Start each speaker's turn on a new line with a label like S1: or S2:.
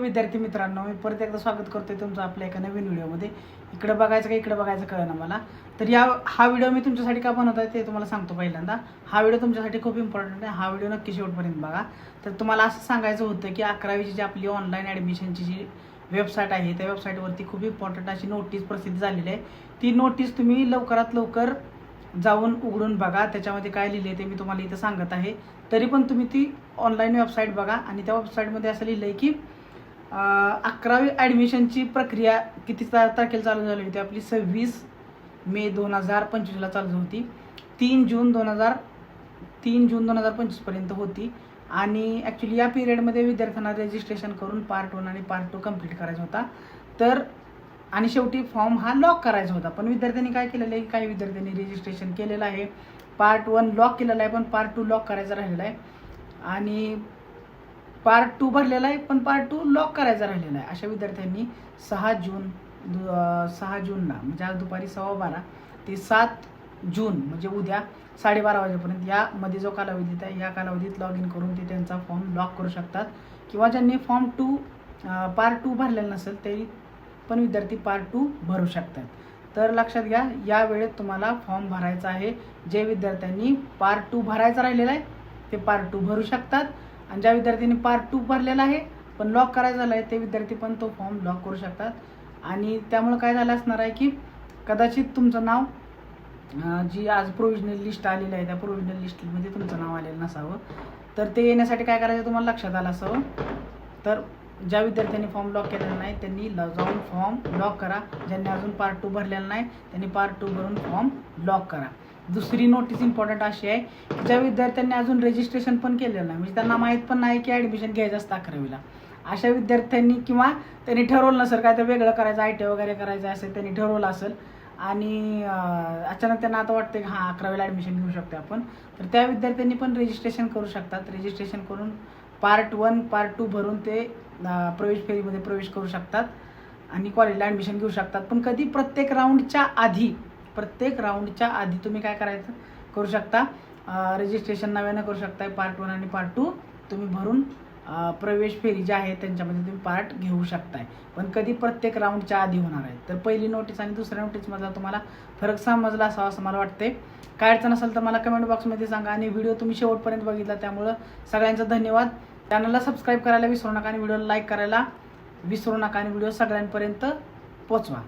S1: विद्यार्थी मित्रांनो, मी परत एकदा स्वागत करतोय तुमचं आपल्या एका नवीन व्हिडिओमध्ये. इकडे बघायचं का इकडे बघायचं कळलं मला. तर हा व्हिडिओ मी तुमच्यासाठी का बनवत आहे ते तुम्हाला सांगतो. पहिल्यांदा हा व्हिडिओ तुमच्यासाठी खूप इम्पॉर्टंट आहे. हा व्हिडिओ नक्की शेवटपर्यंत बघा. तर तुम्हाला असं सांगायचं होतं की 11वीची जी आपली ऑनलाईन ॲडमिशनची जी वेबसाईट आहे त्या वेबसाईटवरती खूप इम्पॉर्टंट अशी नोटीस प्रसिद्ध झालेली आहे. ती नोटीस तुम्ही लवकरात लवकर जाऊन उघडून बघा. त्याच्यामध्ये काय लिहिले आहे ते मी तुम्हाला इथं सांगत आहे. तरी पण तुम्ही ती ऑनलाईन वेबसाईट बघा आणि त्या वेबसाईटमध्ये असं लिहिलं आहे की 11वी ॲडमिशनची प्रक्रिया किती तारखेला चालू झाली होती. आपली 26 मे 2025ला चालू होती. 3 जून 2025पर्यंत होती. आणि ॲक्च्युली या पिरियडमध्ये विद्यार्थ्यांना रजिस्ट्रेशन करून पार्ट 1 आणि पार्ट 2 कंप्लीट करायचा होता. तर आणि शेवटी फॉर्म हा लॉक करायचा होता. पण विद्यार्थ्यांनी काय केलेलं आहे, काही विद्यार्थ्यांनी रजिस्ट्रेशन केलेलं आहे, पार्ट 1 लॉक केलेला आहे, पण पार्ट 2 लॉक करायचा राहिलेला आहे. आणि पार्ट 2 भरलेला आहे पण पार्ट 2 लॉक करायचा राहिलेला आहे. अशा विद्यार्थ्यांनी 6 जूनला म्हणजे आज दुपारी 12:15 ते 7 जून म्हणजे उद्या 12:30 वाजेपर्यंत यामध्ये जो कालावधीत आहे या कालावधीत लॉग इन करून ते त्यांचा फॉर्म लॉक करू शकतात. किंवा ज्यांनी फॉर्म पार्ट 2 भरलेला नसेल तरी पण विद्यार्थी पार्ट 2 भरू शकतात. तर लक्षात घ्या, या वेळेत तुम्हाला फॉर्म भरायचा आहे. जे विद्यार्थ्यांनी पार्ट 2 भरायचा राहिलेला आहे ते पार्ट 2 भरू शकतात. आणि ज्या विद्यार्थ्यांनी पार्ट 2 भरलेला आहे पण लॉक करायचा झाला आहे ते विद्यार्थी पण तो फॉर्म लॉक करू शकतात. आणि त्यामुळे काय झालं असणार आहे की कदाचित तुमचं नाव जी आज प्रोव्हिजनल लिस्ट आलेली आहे त्या प्रोव्हिजनल लिस्टमध्ये तुमचं नाव आलेलं नसावं. तर ते येण्यासाठी काय करायचं तुम्हाला लक्षात आलं असावं. तर ज्या विद्यार्थ्यांनी फॉर्म लॉक केलेला नाही त्यांनी जाऊन फॉर्म लॉक करा. ज्यांनी अजून पार्ट 2 भरलेला नाही त्यांनी पार्ट 2 भरून फॉर्म लॉक करा. दुसरी नोटीस इम्पॉर्टंट अशी आहे की ज्या विद्यार्थ्यांनी अजून रजिस्ट्रेशन पण केलेलं नाही, म्हणजे त्यांना माहीत पण नाही की ॲडमिशन घ्यायचं असतं 11वीला, अशा विद्यार्थ्यांनी किंवा त्यांनी ठरवलं नसेल काय तर वेगळं करायचं, ITI वगैरे करायचं असेल त्यांनी ठरवलं असेल आणि अचानक त्यांना आता वाटतं की हां 11वीला ॲडमिशन घेऊ शकतो आपण, तर त्या विद्यार्थ्यांनी पण रजिस्ट्रेशन करू शकतात. रजिस्ट्रेशन करून पार्ट 1 पार्ट 2 भरून ते प्रवेश फेरीमध्ये प्रवेश करू शकतात आणि कॉलेजला ॲडमिशन घेऊ शकतात. पण कधी प्रत्येक राऊंडच्या आधी तुम्ही काय करायचं करू शकता, रजिस्ट्रेशन नव्यानं करू शकता. पार्ट 1 आणि पार्ट 2 तुम्ही भरून प्रवेश फेरी ज्या आहेत त्यांच्यामध्ये तुम्ही पार्ट घेऊ शकताय. पण कधी प्रत्येक राऊंडच्या आधी होणार आहे. तर पहिली नोटीस आणि दुसऱ्या नोटीसमधला तुम्हाला फरक समजला असावा असं मला वाटते. काय अडचण असेल तर मला कमेंट बॉक्समध्ये सांगा. आणि व्हिडिओ तुम्ही शेवटपर्यंत बघितला त्यामुळं सगळ्यांचा धन्यवाद. चॅनलला सबस्क्राईब करायला विसरू नका आणि व्हिडिओला लाईक करायला विसरू नका आणि व्हिडिओ सगळ्यांपर्यंत पोचवा.